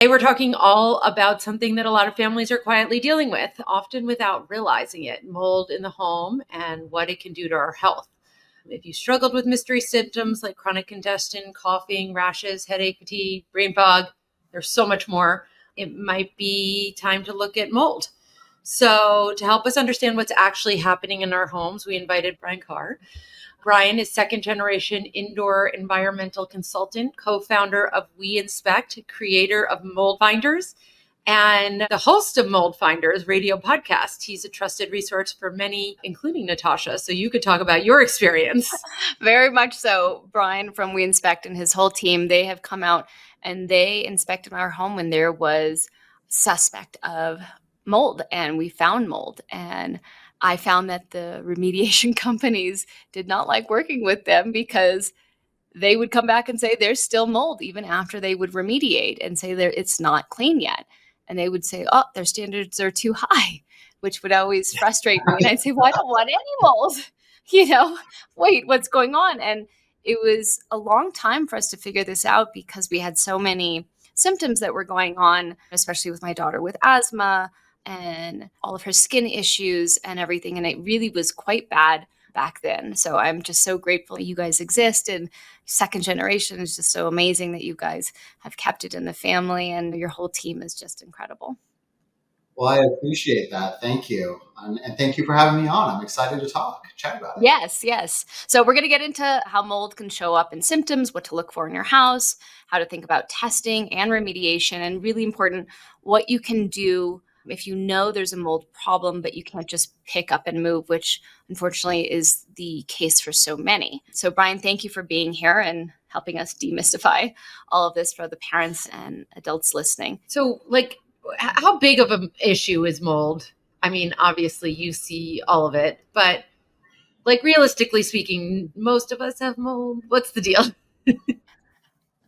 Today we're talking all about something that a lot of families are quietly dealing with, often without realizing it, mold in the home and what it can do to our health. If you struggled with mystery symptoms like chronic congestion, coughing, rashes, headache, fatigue, brain fog, there's so much more, it might be time to look at mold. So, to help us understand what's actually happening in our homes, we invited Brian Karr. Brian is second generation indoor environmental consultant, co-founder of We Inspect, creator of Mold Finders, and the host of Mold Finders radio podcast. He's a trusted resource for many, including Natasha. So you could talk about your experience. Very much so. Brian from We Inspect and his whole team, they have come out and they inspected our home when there was suspect of mold, and we found mold. And I found that the remediation companies did not like working with them because they would come back and say there's still mold even after they would remediate and say it's not clean yet. And they would say, oh, their standards are too high, which would always frustrate me. And I'd say, well, I don't want any mold. Wait, what's going on? And it was a long time for us to figure this out because we had so many symptoms that were going on, especially with my daughter with asthma and all of her skin issues and everything. And it really was quite bad back then. So I'm just so grateful that you guys exist, and second generation is just so amazing that you guys have kept it in the family, and your whole team is just incredible. Well, I appreciate that. Thank you. And thank you for having me on. I'm excited to chat about it. Yes. So we're going to get into how mold can show up in symptoms, what to look for in your house, how to think about testing and remediation, and really important, what you can do if you know there's a mold problem, but you can't just pick up and move, which unfortunately is the case for so many. So Brian, thank you for being here and helping us demystify all of this for the parents and adults listening. So, how big of an issue is mold? I mean, obviously you see all of it, but realistically speaking, most of us have mold. What's the deal?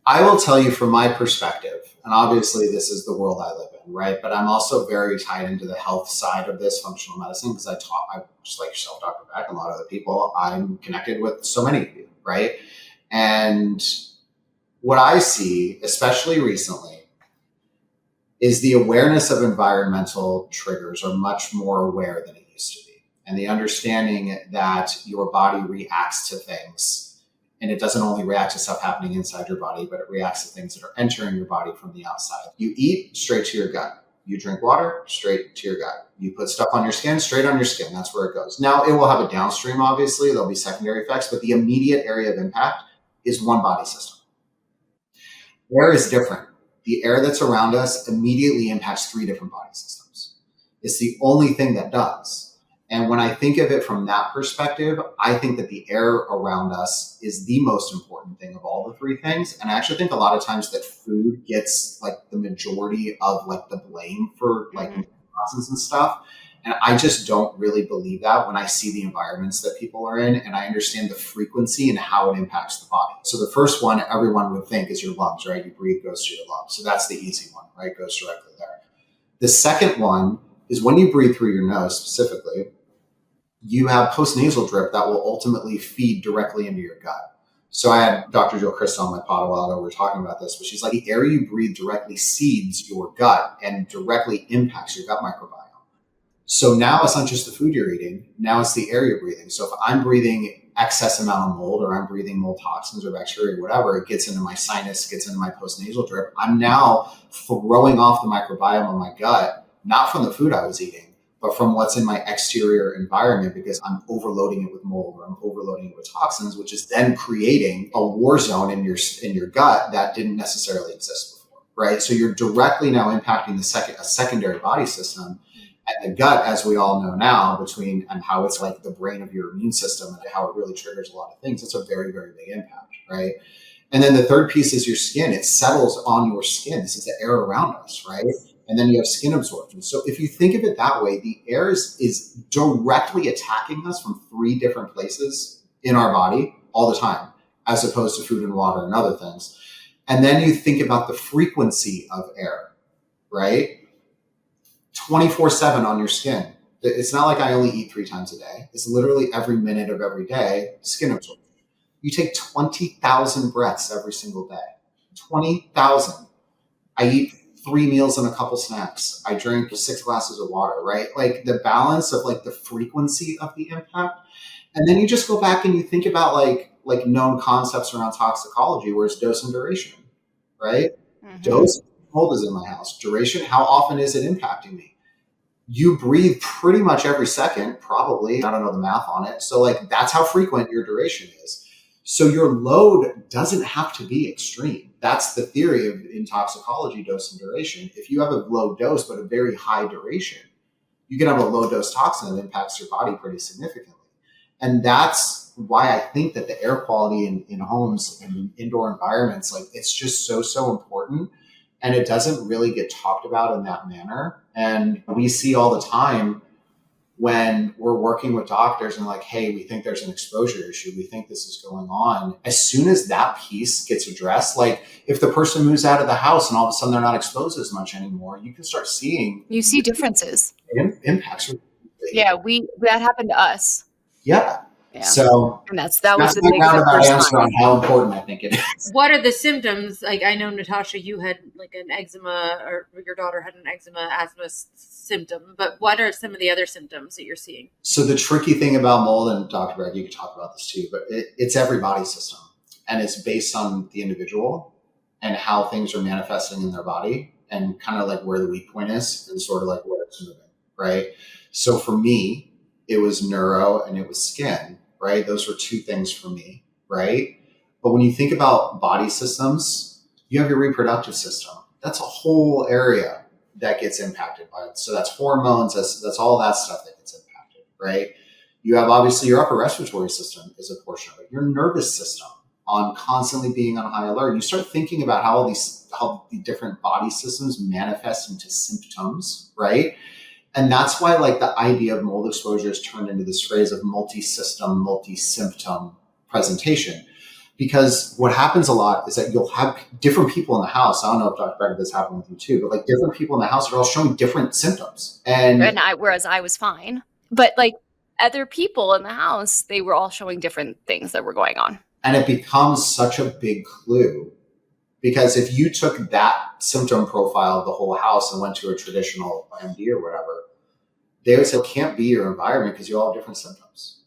I will tell you from my perspective, and obviously this is the world I live in, right? But I'm also very tied into the health side of this functional medicine because I just like yourself, Dr. Beck, and a lot of other people, I'm connected with so many of you, right? And what I see, especially recently, is the awareness of environmental triggers are much more aware than it used to be. And the understanding that your body reacts to things, and it doesn't only react to stuff happening inside your body, but it reacts to things that are entering your body from the outside. You eat, straight to your gut. You drink water, straight to your gut. You put stuff on your skin, straight on your skin. That's where it goes. Now, it will have a downstream, obviously. There'll be secondary effects, but the immediate area of impact is one body system. Air is different. The air that's around us immediately impacts 3 different body systems. It's the only thing that does. And when I think of it from that perspective, I think that the air around us is the most important thing of all the 3 things. And I actually think a lot of times that food gets the majority of the blame for toxins and stuff. And I just don't really believe that when I see the environments that people are in and I understand the frequency and how it impacts the body. So the first one everyone would think is your lungs, right? You breathe, goes to your lungs. So that's the easy one, right? Goes directly there. The second one is when you breathe through your nose specifically, you have postnasal drip that will ultimately feed directly into your gut. So I had Dr. Jill Crystal on my pod a while ago. We were talking about this, but she's like, the air you breathe directly seeds your gut and directly impacts your gut microbiome. So now it's not just the food you're eating. Now it's the air you're breathing. So if I'm breathing excess amount of mold or I'm breathing mold toxins or bacteria or whatever, it gets into my sinus, gets into my postnasal drip. I'm now throwing off the microbiome of my gut, not from the food I was eating, but from what's in my exterior environment because I'm overloading it with mold or I'm overloading it with toxins, which is then creating a war zone in your gut that didn't necessarily exist before, right? So you're directly now impacting a secondary body system. And the gut, as we all know now, and how it's like the brain of your immune system and how it really triggers a lot of things, it's a very, very big impact, right? And then the third piece is your skin. It settles on your skin. This is the air around us, right? And then you have skin absorption. So if you think of it that way, the air is directly attacking us from 3 different places in our body all the time, as opposed to food and water and other things. And then you think about the frequency of air, right? 24/7 on your skin. It's not like I only eat 3 times a day. It's literally every minute of every day, skin absorption. You take 20,000 breaths every single day. 20,000. I eat 3 meals and a couple snacks. I drink 6 glasses of water, right? Like the balance of like the frequency of the impact. And then you just go back and you think about like known concepts around toxicology, where it's dose and duration, right? Mm-hmm. Dose, mold is in my house. Duration, how often is it impacting me? You breathe pretty much every second, probably. I don't know the math on it. So like that's how frequent your duration is. So your load doesn't have to be extreme. That's the theory of in toxicology, dose and duration. If you have a low dose but a very high duration, you can have a low dose toxin that impacts your body pretty significantly. And that's why I think that the air quality in homes and in indoor environments, like it's just so important. And it doesn't really get talked about in that manner. And we see all the time when we're working with doctors and like, hey, we think there's an exposure issue. We think this is going on. As soon as that piece gets addressed, like if the person moves out of the house and all of a sudden they're not exposed as much anymore, you can start seeing You see differences. impacts. Yeah, that happened to us. Yeah. Yeah. So and that was that's the my big roundabout answer sign. on how important I think it is. What are the symptoms? Like I know, Natasha, you had like an eczema, or your daughter had an asthma symptom, but what are some of the other symptoms that you're seeing? So the tricky thing about mold, and Dr. Beck, you could talk about this too, but it's every body system, and it's based on the individual and how things are manifesting in their body and kind of like where the weak point is and sort of like where it's moving, right? So for me, it was neuro and it was skin, right? Those were two things for me, right? But when you think about body systems, you have your reproductive system. That's a whole area that gets impacted by it. So that's hormones, that's all that stuff that gets impacted, right? You have obviously your upper respiratory system is a portion of it. Your nervous system on constantly being on high alert. You start thinking about how the different body systems manifest into symptoms, right? And that's why like the idea of mold exposure is turned into this phrase of multi-system, multi-symptom presentation. Because what happens a lot is that you'll have different people in the house. I don't know if Dr. Becker, this happened with you too, but like different people in the house are all showing different symptoms. Whereas I was fine. But like other people in the house, they were all showing different things that were going on. And it becomes such a big clue. Because if you took that symptom profile of the whole house and went to a traditional MD or whatever, they would say it can't be your environment because you all have different symptoms.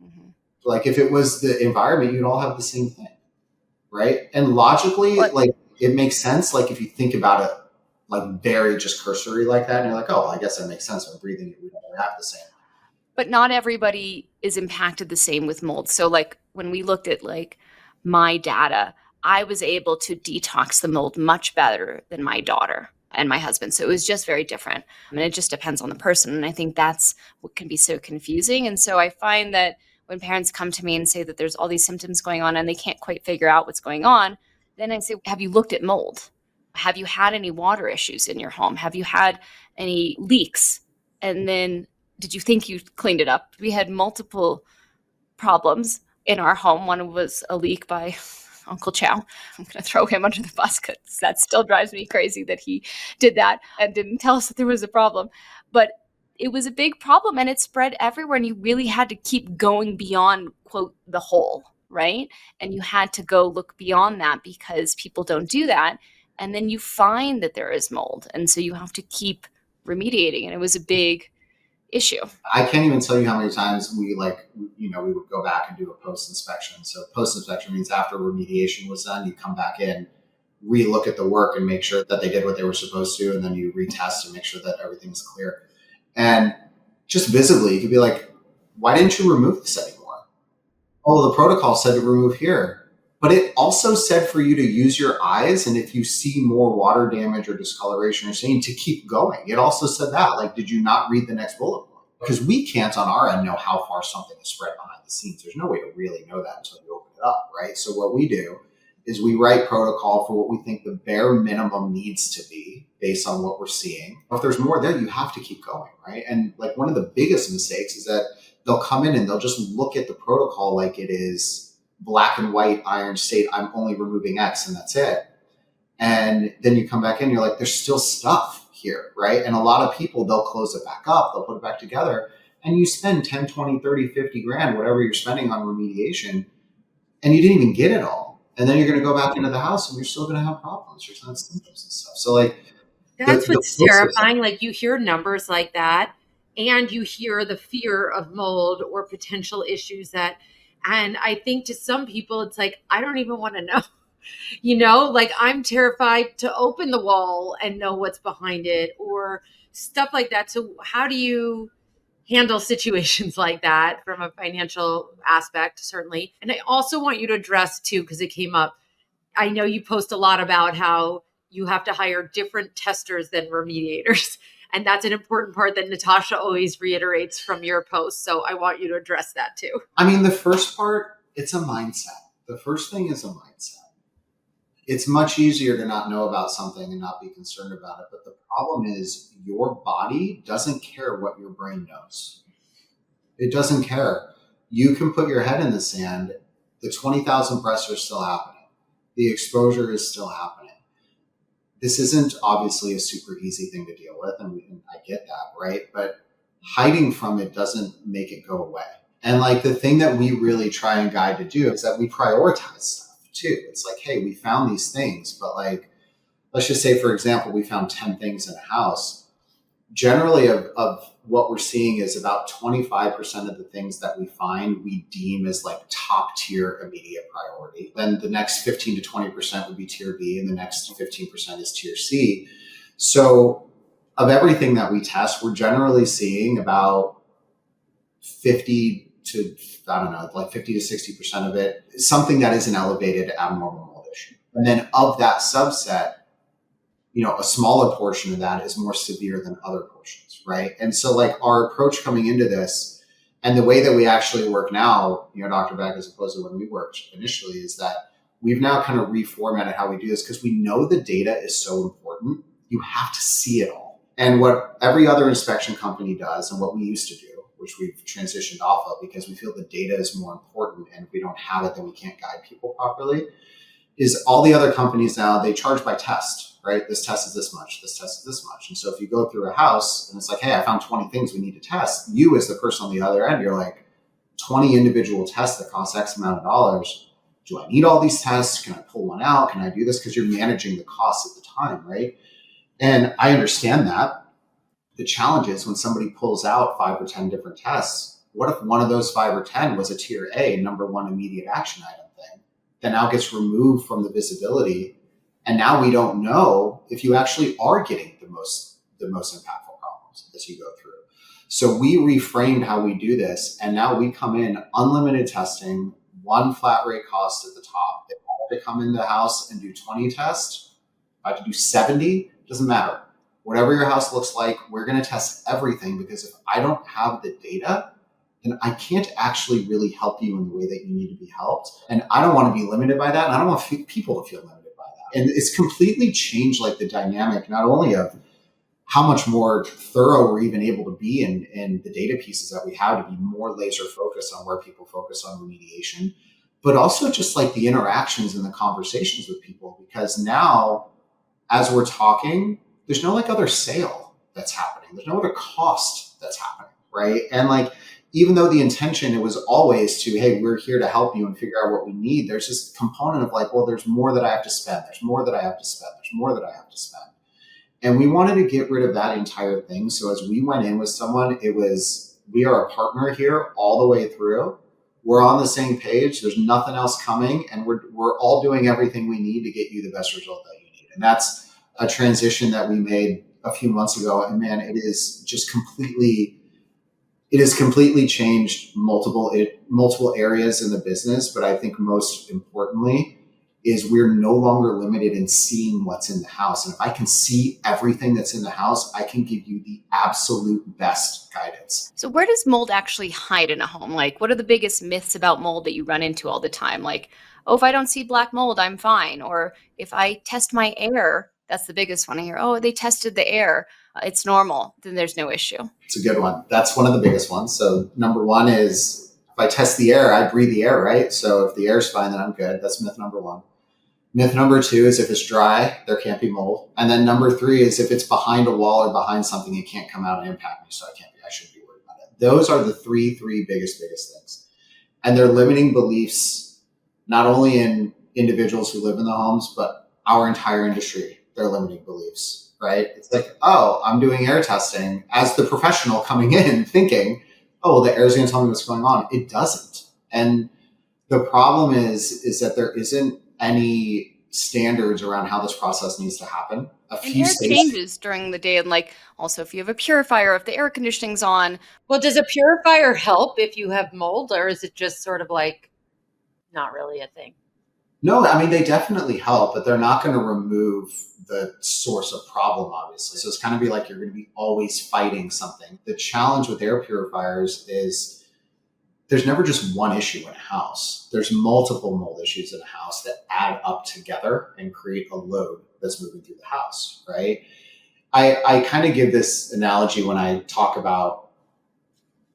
Mm-hmm. Like if it was the environment, you'd all have the same thing, right? And logically, like it makes sense. Like if you think about it, like very just cursory like that, and you're like, oh, I guess that makes sense. I'm breathing it, we don't have the same. But not everybody is impacted the same with mold. So like when we looked at like my data, I was able to detox the mold much better than my daughter and my husband. So it was just very different. I mean, it just depends on the person. And I think that's what can be so confusing. And so I find that when parents come to me and say that there's all these symptoms going on and they can't quite figure out what's going on, then I say, have you looked at mold? Have you had any water issues in your home? Have you had any leaks? And then did you think you cleaned it up? We had multiple problems in our home. One was a leak by Uncle Chow. I'm going to throw him under the bus because that still drives me crazy that he did that and didn't tell us that there was a problem. But it was a big problem and it spread everywhere. And you really had to keep going beyond, quote, the hole, right? And you had to go look beyond that because people don't do that. And then you find that there is mold. And so you have to keep remediating. And it was a big issue. I can't even tell you how many times we would go back and do a post-inspection. So post-inspection means after remediation was done, you come back in, re-look at the work and make sure that they did what they were supposed to, and then you retest and make sure that everything's clear. And just visibly, you could be like, why didn't you remove this anymore? Oh, the protocol said to remove here. But it also said for you to use your eyes, and if you see more water damage or discoloration or something, to keep going. It also said that. Like, did you not read the next bullet point? Because we can't on our end know how far something is spread behind the scenes. There's no way to really know that until you open it up, right? So what we do is we write protocol for what we think the bare minimum needs to be based on what we're seeing. If there's more there, you have to keep going, right? And like one of the biggest mistakes is that they'll come in and they'll just look at the protocol like it is black and white iron state. I'm only removing X and that's it. And then you come back in, you're like, there's still stuff here, right? And a lot of people, they'll close it back up, they'll put it back together, and you spend 10, 20, 30, 50 grand, whatever you're spending on remediation, and you didn't even get it all. And then you're going to go back into the house and you're still going to have problems. You're going to have symptoms and stuff. So like, That's The what's closest. terrifying. Like you hear numbers like that and you hear the fear of mold or potential issues that, and I think to some people, it's like, I don't even want to know, like I'm terrified to open the wall and know what's behind it or stuff like that. So how do you handle situations like that from a financial aspect, certainly? And I also want you to address too, because it came up, I know you post a lot about how you have to hire different testers than remediators. And that's an important part that Natasha always reiterates from your post. So I want you to address that too. I mean, the first part, it's a mindset. The first thing is a mindset. It's much easier to not know about something and not be concerned about it. But the problem is your body doesn't care what your brain knows. It doesn't care. You can put your head in the sand. The 20,000 breaths are still happening. The exposure is still happening. This isn't obviously a super easy thing to deal with, and I get that, right? But hiding from it doesn't make it go away. And like the thing that we really try and guide to do is that we prioritize stuff too. It's like, hey, we found these things, but like, let's just say, for example, we found 10 things in a house. Generally, of what we're seeing is about 25% of the things that we find we deem as like top tier immediate priority. Then the next 15 to 20% would be tier B, and the next 15% is tier C. So, of everything that we test, we're generally seeing about 50 to, I don't know, like 50 to 60% of it, something that is an elevated abnormal mold issue. And then of that subset, a smaller portion of that is more severe than other portions, right? And so like our approach coming into this and the way that we actually work now, Dr. Beck, as opposed to when we worked initially, is that we've now kind of reformatted how we do this because we know the data is so important. You have to see it all. And what every other inspection company does and what we used to do, which we've transitioned off of because we feel the data is more important, and if we don't have it, then we can't guide people properly, is all the other companies now, they charge by test, right? This test is this much, this test is this much. And so if you go through a house and it's like, hey, I found 20 things we need to test, you as the person on the other end, you're like, 20 individual tests that cost X amount of dollars. Do I need all these tests? Can I pull one out? Can I do this? Because you're managing the cost at the time, right? And I understand that. The challenge is when somebody pulls out 5 or 10 different tests, what if one of those 5 or 10 was a tier A, number one immediate action item thing, that now gets removed from the visibility? And now we don't know if you actually are getting the most impactful problems as you go through. So we reframed how we do this, and now we come in unlimited testing, one flat rate cost at the top. If I have to come in the house and do 20 tests, if I have to do 70, doesn't matter. Whatever your house looks like, we're going to test everything, because if I don't have the data, then I can't actually really help you in the way that you need to be helped. And I don't want to be limited by that. And I don't want people to feel limited by that. And it's completely changed like the dynamic, not only of how much more thorough we're even able to be in the data pieces that we have to be more laser focused on where people focus on remediation, but also just like the interactions and the conversations with people. Because now, as we're talking, there's no like other sale that's happening. There's no other cost that's happening, right? And like, even though the intention, it was always to, hey, we're here to help you and figure out what we need, there's this component of like, well, there's more that I have to spend. There's more that I have to spend. There's more that I have to spend. And we wanted to get rid of that entire thing. So as we went in with someone, it was, we are a partner here all the way through. We're on the same page. There's nothing else coming. And we're all doing everything we need to get you the best result that you need. And that's a transition that we made a few months ago. And man, it has completely changed multiple areas in the business. But I think most importantly is we're no longer limited in seeing what's in the house. And if I can see everything that's in the house, I can give you the absolute best guidance. So where does mold actually hide in a home? Like, what are the biggest myths about mold that you run into all the time? Like, oh, if I don't see black mold, I'm fine. Or if I test my air, that's the biggest one I hear. Oh, they tested the air. It's normal. Then there's no issue. It's a good one. That's one of the biggest ones. So number one is, if I test the air, I breathe the air, right? So if the air's fine, then I'm good. That's myth number one. Myth number two is if it's dry, there can't be mold. And then number three is if it's behind a wall or behind something, it can't come out and impact me. So I shouldn't be worried about it. Those are the three biggest things. And they're limiting beliefs, not only in individuals who live in the homes, but our entire industry. They're limiting beliefs right? It's like, oh, I'm doing air testing as the professional coming in thinking, oh, well, the air is going to tell me what's going on. It doesn't. And the problem is that there isn't any standards around how this process needs to happen. A And few air states. changes during the day. And like also if you have a purifier, if the air conditioning's on. Well, does a purifier help if you have mold, or is it just sort of like not really a thing? No, I mean, they definitely help, but they're not going to remove the source of problem, obviously. So it's kind of be like you're going to be always fighting something. The challenge with air purifiers is there's never just one issue in a house. There's multiple mold issues in a house that add up together and create a load that's moving through the house, right? I kind of give this analogy when I talk about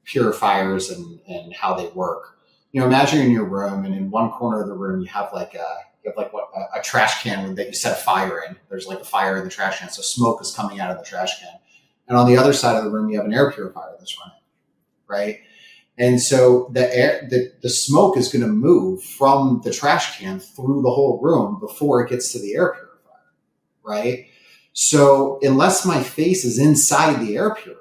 purifiers and how they work. You know, imagine in your room, and in one corner of the room you have like a trash can that you set a fire in. There's like a fire in the trash can, so smoke is coming out of the trash can. And on the other side of the room you have an air purifier that's running, right? And so the smoke is going to move from the trash can through the whole room before it gets to the air purifier, right? So unless my face is inside the air purifier,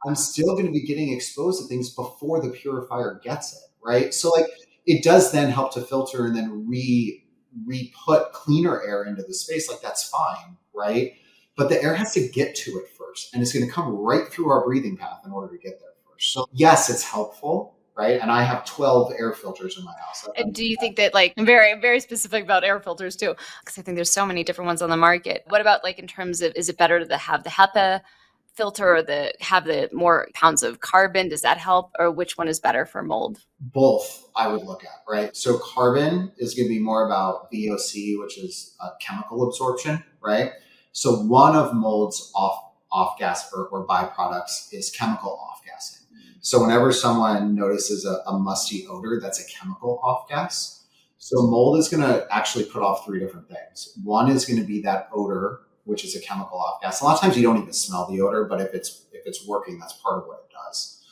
I'm still going to be getting exposed to things before the purifier gets it, right? So like it does then help to filter and then re-put cleaner air into the space. Like that's fine, right? But the air has to get to it first, and it's going to come right through our breathing path in order to get there first. So yes, it's helpful, right? And I have 12 air filters in my house. And do you think that like very, very specific about air filters too? Because I think there's so many different ones on the market. What about like in terms of, is it better to have the HEPA filter or have the more pounds of carbon? Does that help? Or which one is better for mold? Both I would look at, right? So carbon is going to be more about VOC, which is chemical absorption, right? So one of mold's off gas or byproducts is chemical off gassing. So whenever someone notices a musty odor, that's a chemical off gas. So mold is going to actually put off three different things. One is going to be that odor, which is a chemical off gas. A lot of times you don't even smell the odor, but if it's working, that's part of what it does.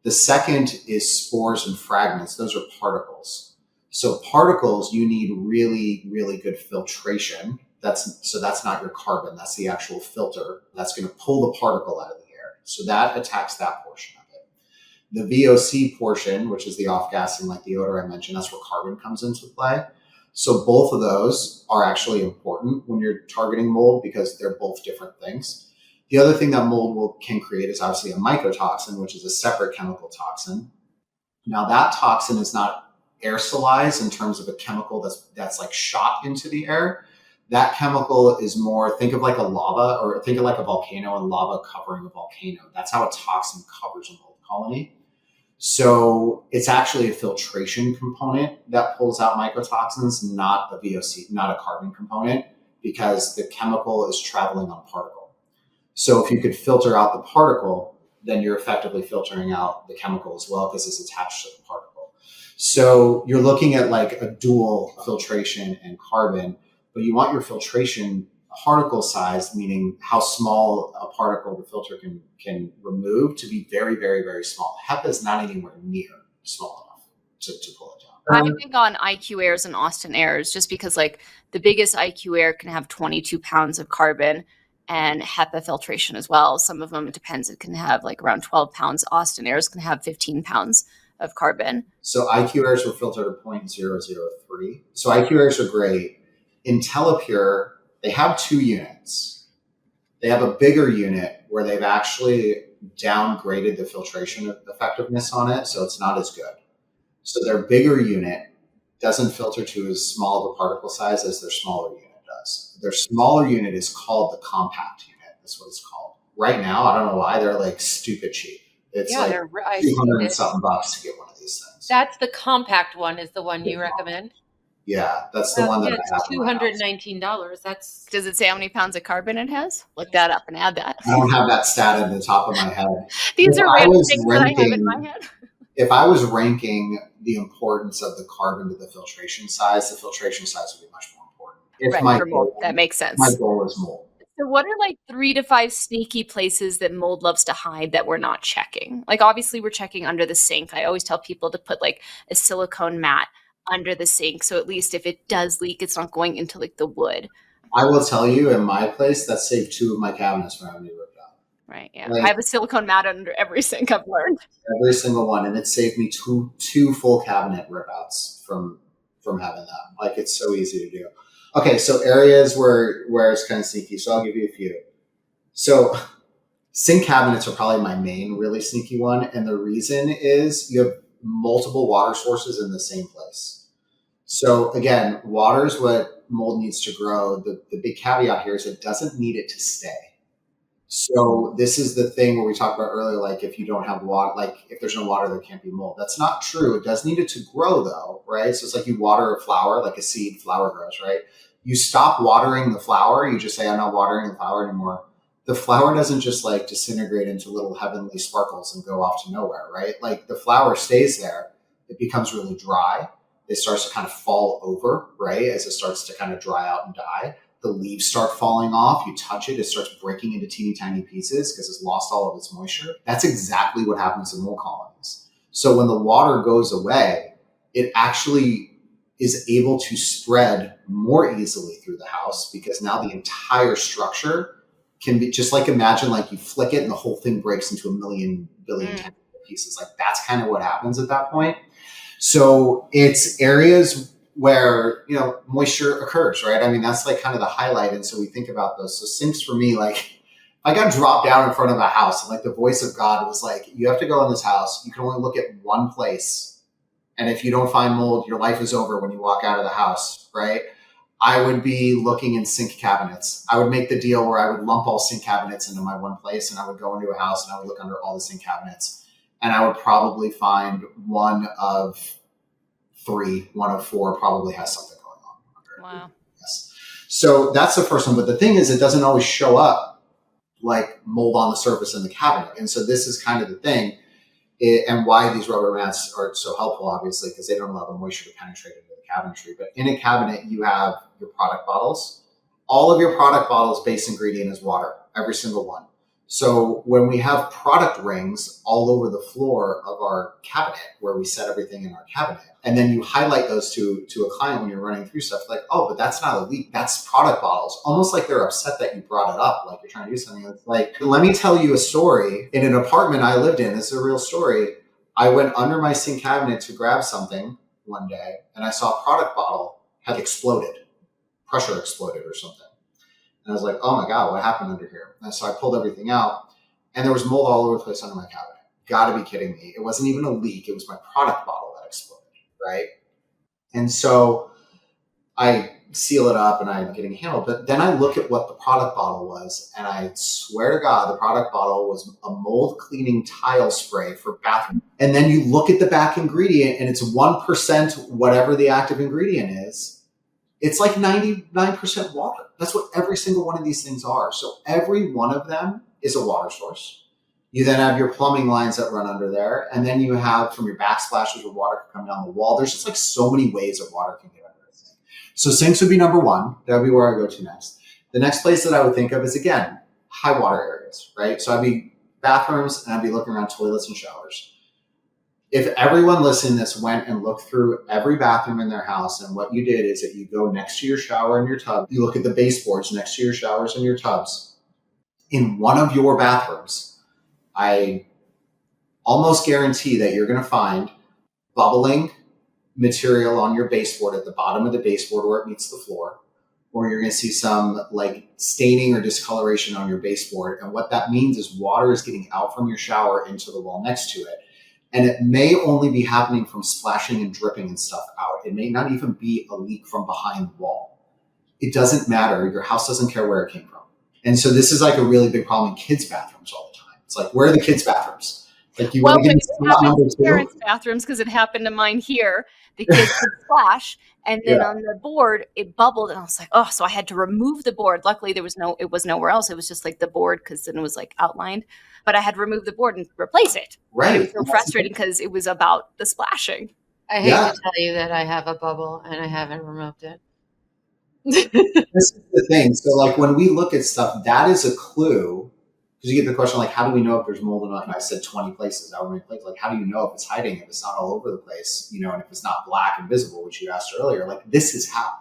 The second is spores and fragments. Those are particles. So particles, you need really, really good filtration. That's not your carbon. That's the actual filter that's going to pull the particle out of the air. So that attacks that portion of it. The VOC portion, which is the off-gassing, like the odor I mentioned, that's where carbon comes into play. So both of those are actually important when you're targeting mold because they're both different things. The other thing that mold can create is obviously a mycotoxin, which is a separate chemical toxin. Now that toxin is not aerosolized in terms of a chemical that's like shot into the air. That chemical is more, think of like a lava, or think of like a volcano and lava covering a volcano. That's how a toxin covers a mold colony. So it's actually a filtration component that pulls out mycotoxins, not a VOC, not a carbon component, because the chemical is traveling on particle. So if you could filter out the particle, then you're effectively filtering out the chemical as well because it's attached to the particle. So you're looking at like a dual filtration and carbon, but you want your filtration particle size, meaning how small a particle the filter can remove, to be very, very, very small. HEPA is not anywhere near small enough to pull it down. I think on IQ airs and Austin airs, just because like the biggest IQ air can have 22 pounds of carbon and HEPA filtration as well. Some of them, it depends, it can have like around 12 pounds. Austin airs can have 15 pounds of carbon. So IQ airs were filtered at 0.003. So IQ airs are great. IntelliPure, they have two units. They have a bigger unit where they've actually downgraded the filtration effectiveness on it, so it's not as good. So their bigger unit doesn't filter to as small of a particle size as their smaller unit does. Their smaller unit is called the compact unit. That's what it's called. Right now, I don't know why, they're like stupid cheap. It's like 200 and something bucks to get one of these things. That's the compact one, is the one you recommend? Yeah, that's the one that I have. $219. That's. Does it say how many pounds of carbon it has? Look that up and add that. I don't have that stat at the top of my head. These are random things that I have in my head. If I was ranking the importance of the carbon to the filtration size would be much more important. If right, for mold, that makes sense. My goal is mold. So what are like 3 to 5 sneaky places that mold loves to hide that we're not checking? Like obviously we're checking under the sink. I always tell people to put like a silicone mat under the sink. So at least if it does leak, it's not going into like the wood. I will tell you, in my place, that saved 2 of my cabinets from having to be ripped out. Right. Yeah. I Like have a silicone mat under every sink, I've learned. every single one, and it saved me two full cabinet rip outs from having that. Like it's so easy to do. Okay, so areas where it's kind of sneaky. So I'll give you a few. So sink cabinets are probably my main really sneaky one, and the reason is you have multiple water sources in the same place. So again, water is what mold needs to grow. The big caveat here is it doesn't need it to stay. So this is the thing where we talked about earlier, like if you don't have water, like if there's no water, there can't be mold. That's not true. It does need it to grow though, right? So it's like you water a flower, like a seed, flower grows, right? You stop watering the flower. You just say, I'm not watering the flower anymore. The flower doesn't just like disintegrate into little heavenly sparkles and go off to nowhere, right? Like the flower stays there. It becomes really dry. It starts to kind of fall over, right? As it starts to kind of dry out and die. The leaves start falling off. You touch it, it starts breaking into teeny tiny pieces because it's lost all of its moisture. That's exactly what happens in mold colonies. So when the water goes away, it actually is able to spread more easily through the house because now the entire structure can be just like imagine like you flick it and the whole thing breaks into a million billion tiny pieces. Like that's kind of what happens at that point. So it's areas where, you know, moisture occurs, right? I mean, that's like kind of the highlight. And so we think about those. So sinks for me, like I got dropped down in front of a house and like the voice of God was like, you have to go in this house. You can only look at one place. And if you don't find mold, your life is over when you walk out of the house, right? I would be looking in sink cabinets. I would make the deal where I would lump all sink cabinets into my one place and I would go into a house and I would look under all the sink cabinets and I would probably find one of 3, one of 4 probably has something going on. Wow. Yes. So that's the first one. But the thing is, it doesn't always show up like mold on the surface in the cabinet. And so this is kind of the thing. And why these rubber mats are so helpful, obviously, because they don't allow the moisture to penetrate into the cabinetry. But in a cabinet, you have your product bottles. All of your product bottles' base ingredient is water, every single one. So when we have product rings all over the floor of our cabinet, where we set everything in our cabinet, and then you highlight those to a client when you're running through stuff, like, oh, but that's not a leak, that's product bottles. Almost like they're upset that you brought it up, like you're trying to do something. It's like, let me tell you a story. In an apartment I lived in, this is a real story. I went under my sink cabinet to grab something one day, and I saw a product bottle had exploded, pressure exploded or something. And I was like, oh my God, what happened under here? And so I pulled everything out and there was mold all over the place under my cabinet. Gotta be kidding me. It wasn't even a leak. It was my product bottle that exploded, right? And so I seal it up and I'm getting handled. But then I look at what the product bottle was and I swear to God, the product bottle was a mold cleaning tile spray for bathroom. And then you look at the back ingredient and it's 1% whatever the active ingredient is. It's like 99% water. That's what every single one of these things are. So every one of them is a water source. You then have your plumbing lines that run under there. And then you have from your backsplashes where water can come down the wall. There's just like so many ways that water can get under a thing. So sinks would be number one. That would be where I go to next. The next place that I would think of is, again, high water areas, right? So I'd be bathrooms and I'd be looking around toilets and showers. If everyone listening to this went and looked through every bathroom in their house, and what you did is that you go next to your shower and your tub, you look at the baseboards next to your showers and your tubs. In one of your bathrooms, I almost guarantee that you're going to find bubbling material on your baseboard at the bottom of the baseboard where it meets the floor, or you're going to see some like staining or discoloration on your baseboard. And what that means is water is getting out from your shower into the wall next to it. And it may only be happening from splashing and dripping and stuff out. It may not even be a leak from behind the wall. It doesn't matter. Your house doesn't care where it came from. And so this is like a really big problem in kids' bathrooms all the time. It's like, where are the kids' bathrooms? Like you want to get number 2? Parents' bathrooms, because it happened to mine here. The kids would splash, and then on the board it bubbled, and I was like, oh, so I had to remove the board. Luckily, it was nowhere else. It was just like the board, because then it was like outlined. But I had to remove the board and replace it. Right. And it was so frustrating because it was about the splashing. I hate to tell you that I have a bubble and I haven't removed it. This is the thing. So like when we look at stuff, that is a clue. Because you get the question like, how do we know if there's mold enough? And I said 20 places, however many places. Like, how do you know if it's hiding, if it's not all over the place, you know, and if it's not black and visible, which you asked earlier? Like, this is how.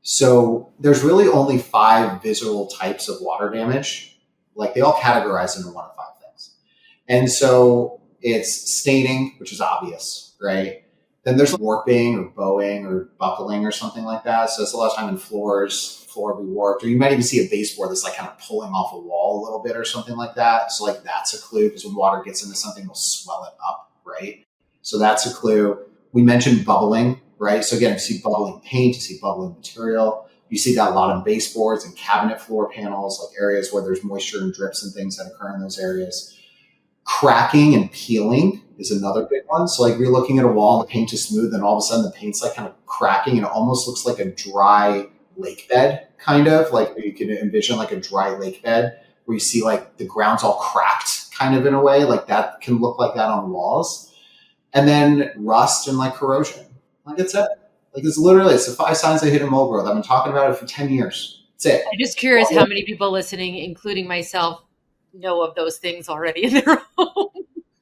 So there's really only 5 visual types of water damage. Like they all categorize into one of 5 things. And so it's staining, which is obvious, right? Then there's warping or bowing or buckling or something like that. So it's a lot of time in floors, floor will be warped, or you might even see a baseboard that's like kind of pulling off a wall a little bit or something like that. So like that's a clue, because when water gets into something, it'll swell it up, right? So that's a clue. We mentioned bubbling, right? So again, you see bubbling paint, you see bubbling material. You see that a lot on baseboards and cabinet floor panels, like areas where there's moisture and drips and things that occur in those areas. Cracking and peeling is another big one. So like you're looking at a wall and the paint is smooth, and all of a sudden the paint's like kind of cracking and it almost looks like a dry lake bed, kind of like you can envision like a dry lake bed where you see like the ground's all cracked kind of in a way, like that can look like that on walls. And then rust and like corrosion. Like it's it. Like it's the 5 signs of hidden mold growth. I've been talking about it for 10 years. That's it. I'm just curious how many people listening, including myself, know of those things already in their home.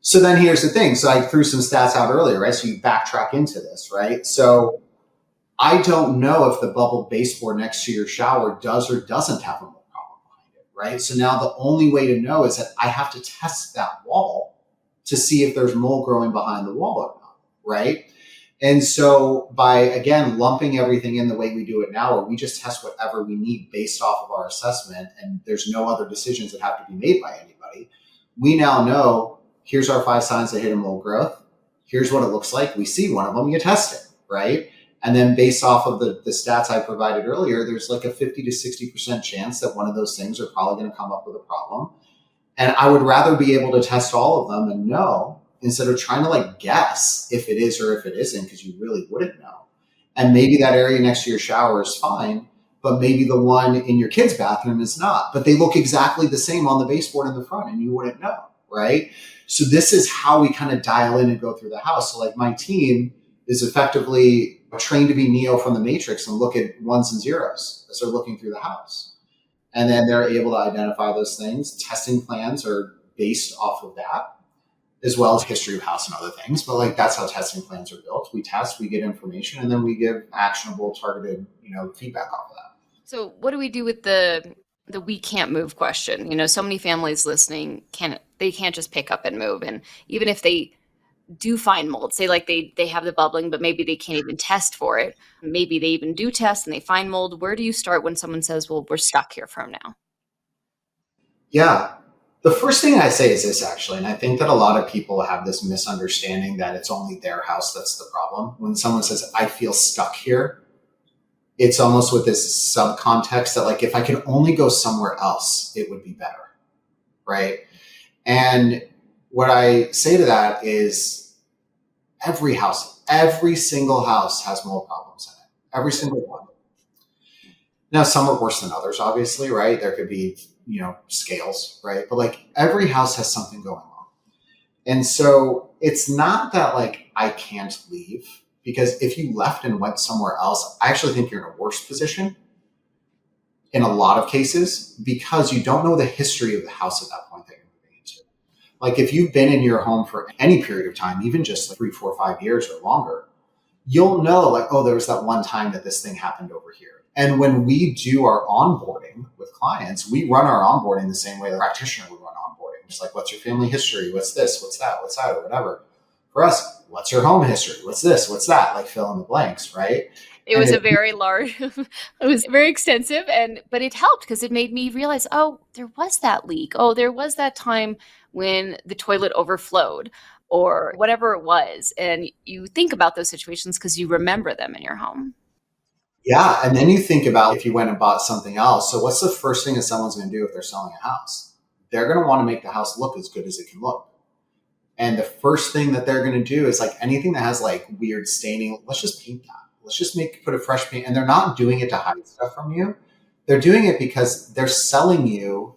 So then here's the thing. So I threw some stats out earlier, right? So you backtrack into this, right? So I don't know if the bubble baseboard next to your shower does or doesn't have a mold problem behind it, right? So now the only way to know is that I have to test that wall to see if there's mold growing behind the wall or not, right? And so by, again, lumping everything in the way we do it now, where we just test whatever we need based off of our assessment, and there's no other decisions that have to be made by anybody, we now know, here's our 5 signs of hidden mold growth. Here's what it looks like. We see one of them, you test it, right? And then based off of the stats I provided earlier, there's like a 50 to 60% chance that one of those things are probably going to come up with a problem. And I would rather be able to test all of them and know, instead of trying to like guess if it is or if it isn't, because you really wouldn't know. And maybe that area next to your shower is fine, but maybe the one in your kid's bathroom is not. But they look exactly the same on the baseboard in the front and you wouldn't know, right? So this is how we kind of dial in and go through the house. So like my team is effectively trained to be Neo from the Matrix and look at ones and zeros as they're looking through the house. And then they're able to identify those things. Testing plans are based off of that, as well as history of house and other things. But like that's how testing plans are built. We test, we get information, and then we give actionable, targeted, feedback off of that. So what do we do with the we can't move question? So many families listening can't just pick up and move. And even if they do find mold, say like they have the bubbling, but maybe they can't even test for it. Maybe they even do test and they find mold. Where do you start when someone says, well, we're stuck here from now? Yeah. The first thing I say is this, actually, and I think that a lot of people have this misunderstanding that it's only their house that's the problem. When someone says, I feel stuck here, it's almost with this subcontext that like, if I could only go somewhere else, it would be better, right? And what I say to that is every single house has mold problems in it. Every single one. Now, some are worse than others, obviously, right? There could be, scales, right? But like every house has something going on. And so it's not that like I can't leave, because if you left and went somewhere else, I actually think you're in a worse position in a lot of cases, because you don't know the history of the house at that point that you're moving into. Like if you've been in your home for any period of time, even just like 3, 4, 5 years or longer, you'll know like, oh, there was that one time that this thing happened over here. And when we do our onboarding with clients, we run our onboarding the same way the practitioner would run onboarding. Just like, what's your family history? What's this? What's that? What's that? Or whatever. For us, what's your home history? What's this? What's that? Like fill in the blanks, right? It was a very large, it was very extensive, but it helped because it made me realize, oh, there was that leak. Oh, there was that time when the toilet overflowed or whatever it was. And you think about those situations because you remember them in your home. Yeah. And then you think about if you went and bought something else. So what's the first thing that someone's going to do if they're selling a house? They're going to want to make the house look as good as it can look. And the first thing that they're going to do is like anything that has like weird staining, let's just paint that. Let's just put a fresh paint. And they're not doing it to hide stuff from you. They're doing it because they're selling you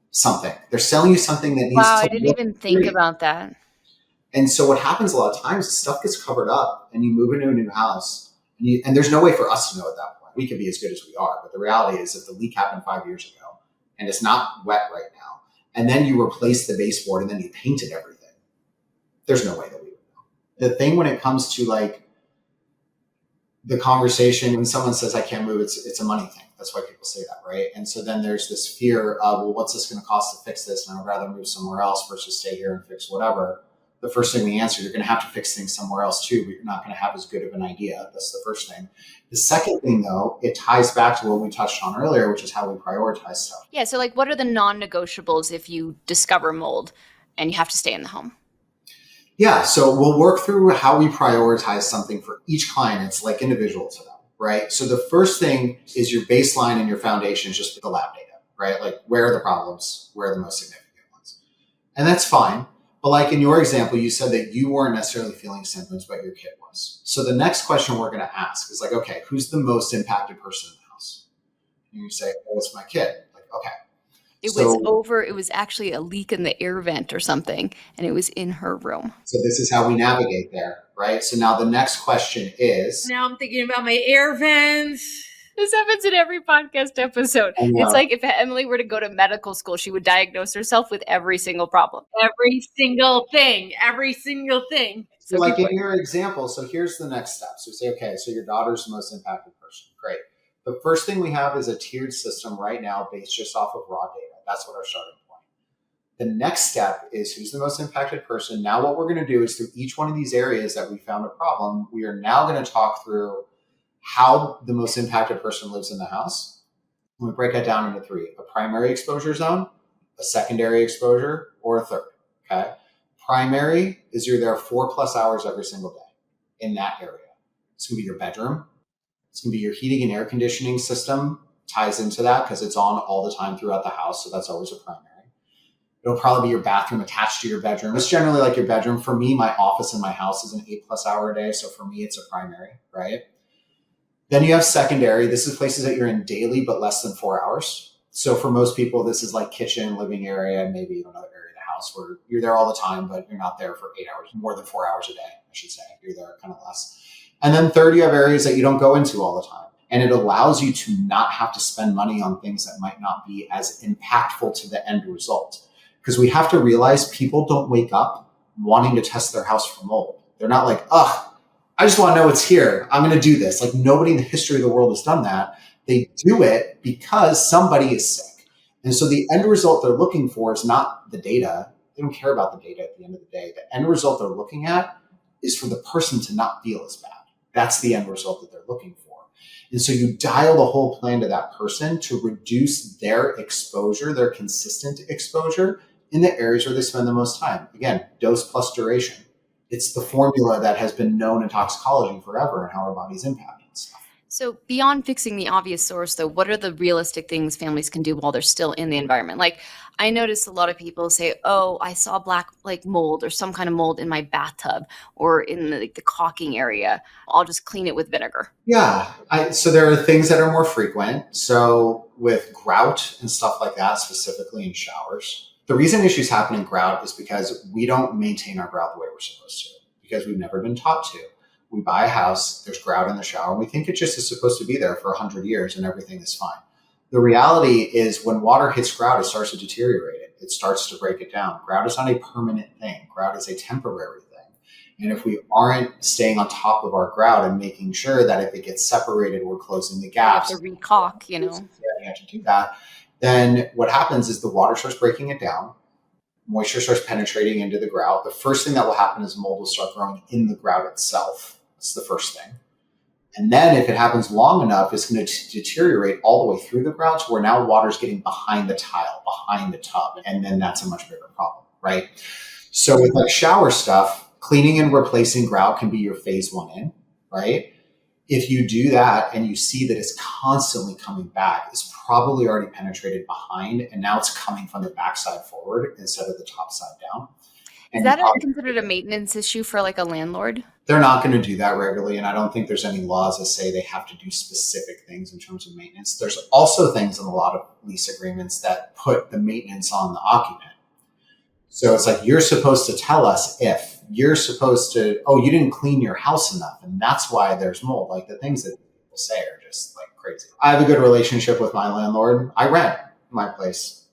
something. They're selling you something that needs to I didn't even think about that. And so what happens a lot of times is stuff gets covered up and you move into a new house and there's no way for us to know at that point. We could be as good as we are. But the reality is if the leak happened 5 years ago and it's not wet right now, and then you replace the baseboard and then you painted everything, there's no way that we would know. The thing when it comes to like the conversation when someone says I can't move, it's a money thing. That's why people say that, right? And so then there's this fear of, well, what's this going to cost to fix this? And I would rather move somewhere else versus stay here and fix whatever. The first thing we answer, you're going to have to fix things somewhere else too, but you're not going to have as good of an idea. That's the first thing. The second thing, though, it ties back to what we touched on earlier, which is how we prioritize stuff. Yeah. So, like, what are the non-negotiables if you discover mold and you have to stay in the home? Yeah, so we'll work through how we prioritize something for each client. It's like individual to them, right? So the first thing is your baseline and your foundation is just the lab data, right? Like, where are the problems? Where are the most significant ones? And that's fine. But like in your example, you said that you weren't necessarily feeling symptoms, but your kid was. So the next question we're going to ask is like, okay, who's the most impacted person in the house? And you say, oh, it's my kid. Like, okay. It was actually a leak in the air vent or something, and it was in her room. So this is how we navigate there, right? So now the next question is... Now I'm thinking about my air vents. This happens in every podcast episode. It's like if Emily were to go to medical school, she would diagnose herself with every single problem. Every single thing. Every single thing. So like in your example, so here's the next step. So say, okay, so your daughter's the most impacted person. Great. The first thing we have is a tiered system right now based just off of raw data. That's what our starting point. The next step is who's the most impacted person. Now what we're going to do is through each one of these areas that we found a problem, we are now going to talk through how the most impacted person lives in the house. And we break that down into three: a primary exposure zone, a secondary exposure, or a third. Okay. Primary is you're there 4+ hours every single day in that area. It's going to be your bedroom. It's going to be your heating and air conditioning system ties into that because it's on all the time throughout the house. So that's always a primary. It'll probably be your bathroom attached to your bedroom. It's generally like your bedroom. For me, my office in my house is an 8+ hour a day. So for me, it's a primary, right? Then you have secondary. This is places that you're in daily, but less than 4 hours. So for most people, this is like kitchen, living area, maybe another area of the house where you're there all the time, but you're not there for 8 hours, more than 4 hours a day, I should say. You're there kind of less. And then third, you have areas that you don't go into all the time. And it allows you to not have to spend money on things that might not be as impactful to the end result. Because we have to realize people don't wake up wanting to test their house for mold. They're not like, ugh, I just want to know what's here. I'm going to do this. Like nobody in the history of the world has done that. They do it because somebody is sick. And so the end result they're looking for is not the data. They don't care about the data at the end of the day. The end result they're looking at is for the person to not feel as bad. That's the end result that they're looking for. And so you dial the whole plan to that person to reduce their exposure, their consistent exposure in the areas where they spend the most time. Again, dose plus duration. It's the formula that has been known in toxicology forever and how our body's impacted and stuff. So beyond fixing the obvious source, though, what are the realistic things families can do while they're still in the environment? Like I notice a lot of people say, oh, I saw black like mold or some kind of mold in my bathtub or in the caulking area. I'll just clean it with vinegar. Yeah. So there are things that are more frequent. So with grout and stuff like that, specifically in showers, the reason issues happen in grout is because we don't maintain our grout the way we're supposed to, because we've never been taught to. We buy a house, there's grout in the shower, and we think it just is supposed to be there for 100 years and everything is fine. The reality is when water hits grout, it starts to deteriorate it. It starts to break it down. Grout is not a permanent thing. Grout is a temporary thing. And if we aren't staying on top of our grout and making sure that if it gets separated, we're closing the gaps. You have to re-caulk, you have to do that. Then what happens is the water starts breaking it down. Moisture starts penetrating into the grout. The first thing that will happen is mold will start growing in the grout itself. That's the first thing. And then if it happens long enough, it's going to deteriorate all the way through the grout to where now water's getting behind the tile, behind the tub. And then that's a much bigger problem, right? So with like shower stuff, cleaning and replacing grout can be your phase one in, right? If you do that and you see that it's constantly coming back, it's probably already penetrated behind and now it's coming from the backside forward instead of the top side down. Is that considered a maintenance issue for like a landlord? They're not going to do that regularly. And I don't think there's any laws that say they have to do specific things in terms of maintenance. There's also things in a lot of lease agreements that put the maintenance on the occupant. So it's like, you're supposed to tell us if you're supposed to, oh, you didn't clean your house enough. And that's why there's mold. Like the things that people say are just like crazy. I have a good relationship with my landlord. I rent my place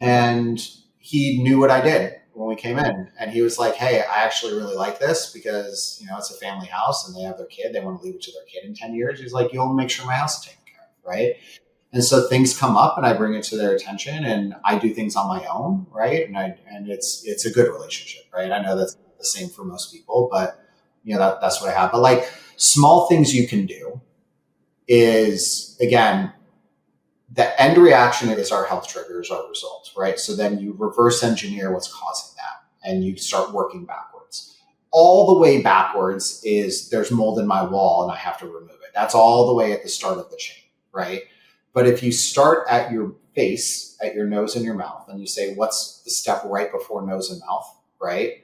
and he knew what I did when we came in, and he was like, "Hey, I actually really like this because it's a family house and they have their kid. They want to leave it to their kid in 10 years." He's like, "You'll make sure my house is taken care of, right?" And so things come up, and I bring it to their attention, and I do things on my own, right? And it's a good relationship, right? I know that's not the same for most people, but that's what I have. But like small things you can do is, again, the end reaction is our health triggers, our results, right? So then you reverse engineer what's causing that, and you start working backwards. All the way backwards is there's mold in my wall and I have to remove it. That's all the way at the start of the chain, right? But if you start at your face, at your nose and your mouth, and you say, what's the step right before nose and mouth, right?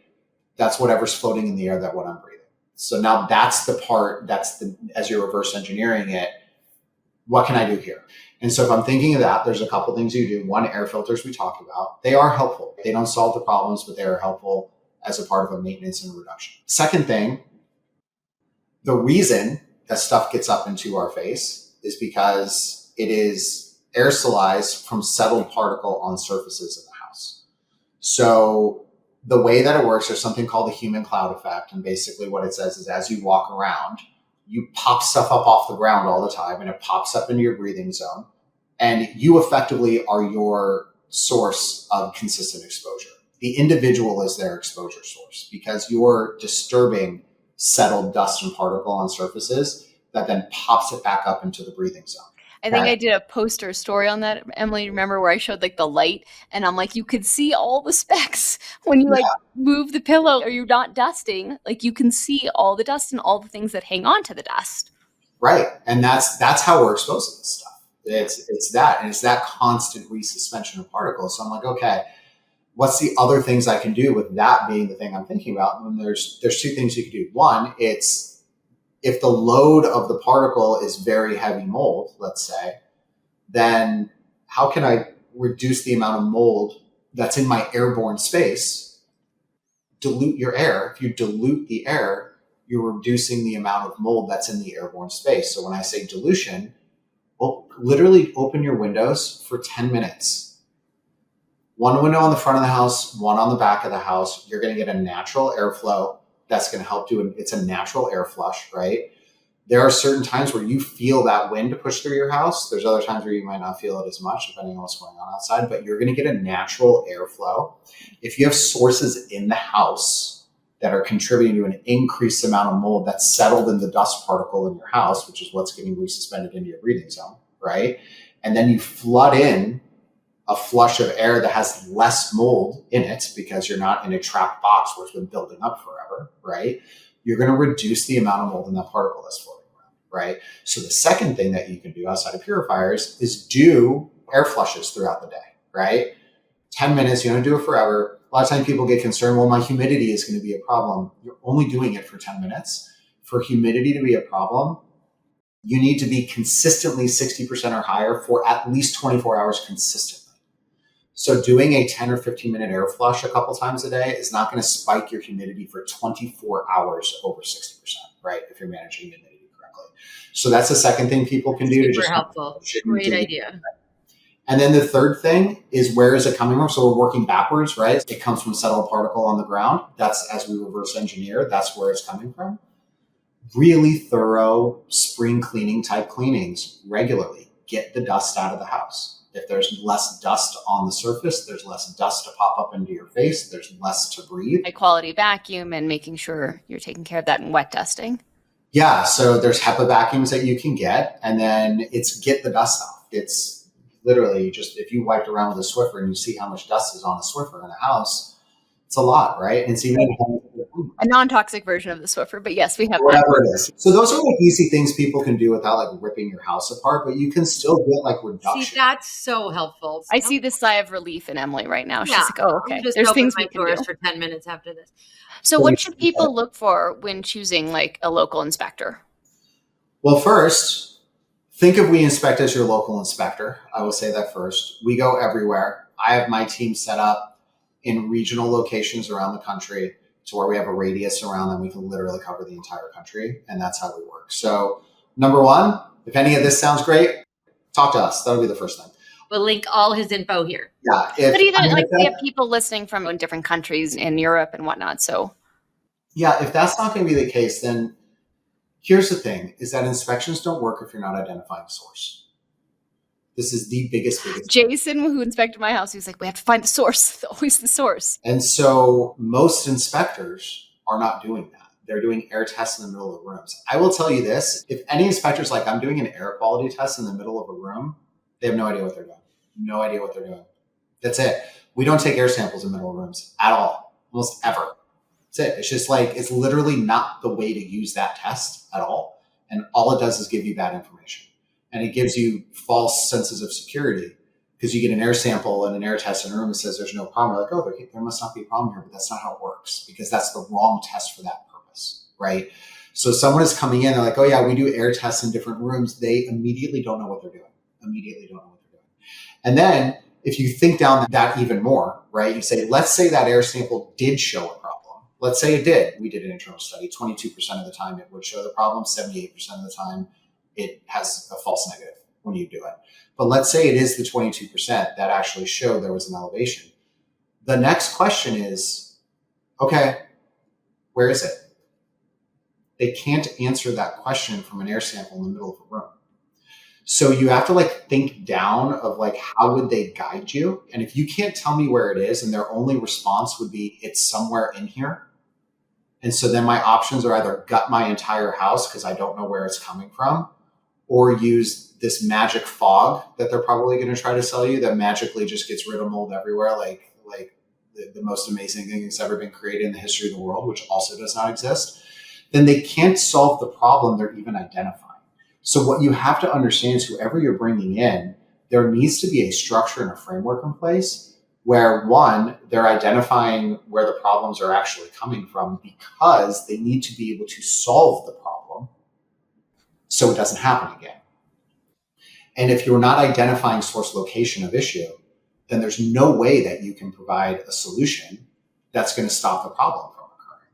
That's whatever's floating in the air, that what I'm breathing. So now that's the part, as you're reverse engineering it, what can I do here? And so if I'm thinking of that, there's a couple things you do. One, air filters we talked about. They are helpful. They don't solve the problems, but they are helpful as a part of a maintenance and reduction. Second thing, the reason that stuff gets up into our face is because it is aerosolized from settled particle on surfaces in the house. So the way that it works, there's something called the human cloud effect. And basically what it says is as you walk around, you pop stuff up off the ground all the time, and it pops up into your breathing zone. And you effectively are your source of consistent exposure. The individual is their exposure source because you're disturbing settled dust and particle on surfaces that then pops it back up into the breathing zone. I think I did a poster story on that, Emily. Remember where I showed like the light, and I'm like, you could see all the specks when you move the pillow or you're not dusting. Like you can see all the dust and all the things that hang on to the dust. Right, and that's how we're exposed to this stuff. It's that, and it's that constant resuspension of particles. So I'm like, okay, what's the other things I can do with that being the thing I'm thinking about? And there's two things you can do. One, it's if the load of the particle is very heavy mold, let's say, then how can I reduce the amount of mold that's in my airborne space? Dilute your air. If you dilute the air, you're reducing the amount of mold that's in the airborne space. So when I say dilution, literally open your windows for 10 minutes. One window on the front of the house, one on the back of the house. You're going to get a natural airflow that's going to help do. It's a natural air flush, right? There are certain times where you feel that wind push through your house. There's other times where you might not feel it as much, depending on what's going on outside, but you're going to get a natural airflow. If you have sources in the house that are contributing to an increased amount of mold that's settled in the dust particle in your house, which is what's getting resuspended into your breathing zone, right? And then you flood in a flush of air that has less mold in it because you're not in a trapped box where it's been building up forever, right? You're going to reduce the amount of mold in that particle that's floating around, right? So the second thing that you can do outside of purifiers is do air flushes throughout the day, right? 10 minutes, you don't do it forever. A lot of times people get concerned, well, my humidity is going to be a problem. You're only doing it for 10 minutes. For humidity to be a problem, you need to be consistently 60% or higher for at least 24 hours consistently. So doing a 10 or 15 minute air flush a couple times a day is not going to spike your humidity for 24 hours over 60%, right? If you're managing humidity correctly. So that's the second thing people can do. Super to just helpful. Great idea. And then the third thing is, where is it coming from? So we're working backwards, right? It comes from settled particle on the ground. That's, as we reverse engineer, that's where it's coming from. Really thorough spring cleaning type cleanings regularly. Get the dust out of the house. If there's less dust on the surface, there's less dust to pop up into your face, there's less to breathe. High quality vacuum and making sure you're taking care of that in wet dusting. Yeah, so there's HEPA vacuums that you can get, and then it's get the dust off. It's literally just, if you wiped around with a Swiffer and you see how much dust is on a Swiffer in a house, it's a lot, right? And it's even a non-toxic version of the Swiffer, but yes, we have whatever it is. So those are like easy things people can do without like ripping your house apart, but you can still get like reduction. See, that's so helpful. I see the sigh of relief in Emily right now. She's Yeah, like, oh, okay. Just There's things my we can doors do. for 10 minutes after this. So what should people look for when choosing like a local inspector? Well, first, think of We Inspect as your local inspector. I will say that first. We go everywhere. I have my team set up in regional locations around the country to where we have a radius around them. We can literally cover the entire country, and that's how we work. So number one, if any of this sounds great, talk to us. That'll be the first thing. We'll link all his info here. Yeah. But even like we have people listening from different countries in Europe and whatnot. So yeah, if that's not going to be the case, then here's the thing, is that inspections don't work if you're not identifying source. This is the biggest. Jason, who inspected my house, he was like, we have to find the source, always the source. And so most inspectors are not doing that. They're doing air tests in the middle of rooms. I will tell you this, if any inspector's like, I'm doing an air quality test in the middle of a room, they have no idea what they're doing. No idea what they're doing. That's it. We don't take air samples in the middle of rooms at all, almost ever. That's it. It's just like, it's literally not the way to use that test at all. And all it does is give you bad information. And it gives you false senses of security because you get an air sample and an air test in a room that says there's no problem. You're like, oh, there must not be a problem here, but that's not how it works because that's the wrong test for that purpose, right? So someone is coming in, they're like, oh yeah, we do air tests in different rooms. They immediately don't know what they're doing. And then if you think down that even more, right, you say, let's say that air sample did show a problem. Let's say it did. We did an internal study. 22% of the time it would show the problem. 78% of the time it has a false negative when you do it. But let's say it is the 22% that actually showed there was an elevation. The next question is, okay, where is it? They can't answer that question from an air sample in the middle of a room. So you have to like think down of like, how would they guide you? And if you can't tell me where it is and their only response would be, it's somewhere in here. And so then my options are either gut my entire house because I don't know where it's coming from, or use this magic fog that they're probably going to try to sell you that magically just gets rid of mold everywhere. Like the most amazing thing that's ever been created in the history of the world, which also does not exist. Then they can't solve the problem they're even identifying. So what you have to understand is whoever you're bringing in, there needs to be a structure and a framework in place where, one, they're identifying where the problems are actually coming from because they need to be able to solve the problem so it doesn't happen again. And if you're not identifying source location of issue, then there's no way that you can provide a solution that's going to stop the problem from occurring.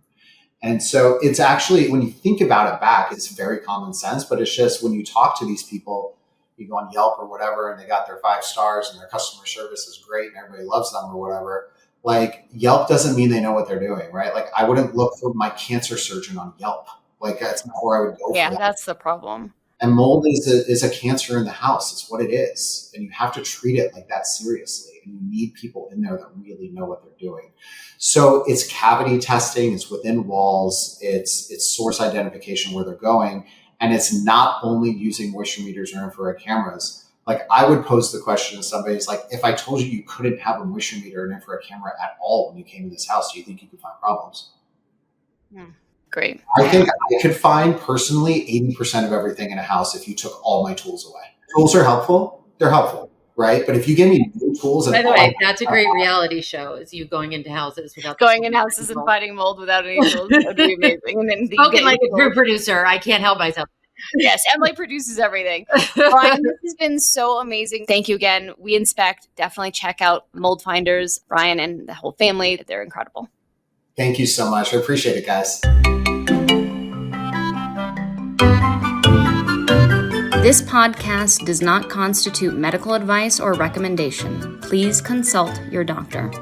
And so it's actually, when you think about it back, it's very common sense, but it's just when you talk to these people, you go on Yelp or whatever, and they got their 5 stars and their customer service is great and everybody loves them or whatever. Like Yelp doesn't mean they know what they're doing, right? Like I wouldn't look for my cancer surgeon on Yelp. Like that's not where I would go. Yeah, for that. That's the problem. And mold is a cancer in the house. It's what it is. And you have to treat it like that seriously. And you need people in there that really know what they're doing. So it's cavity testing, it's within walls, it's source identification where they're going. And it's not only using moisture meters or infrared cameras. Like I would pose the question to somebody, it's like, if I told you you couldn't have a moisture meter or an infrared camera at all when you came in this house, do you think you could find problems? Great. I think I could find personally 80% of everything in a house if you took all my tools away. Tools are helpful. They're helpful, right? But if you give me new tools, by the way, that's a great reality show: is you going into houses without going in houses and finding mold without any tools. That would be amazing. And then spoken like a true producer. I can't help myself. Yes, Emily produces everything. Brian, this has been so amazing. Thank you again. We Inspect. Definitely check out Mold Finders. Brian and the whole family. They're incredible. Thank you so much. I appreciate it, guys. This podcast does not constitute medical advice or recommendation. Please consult your doctor.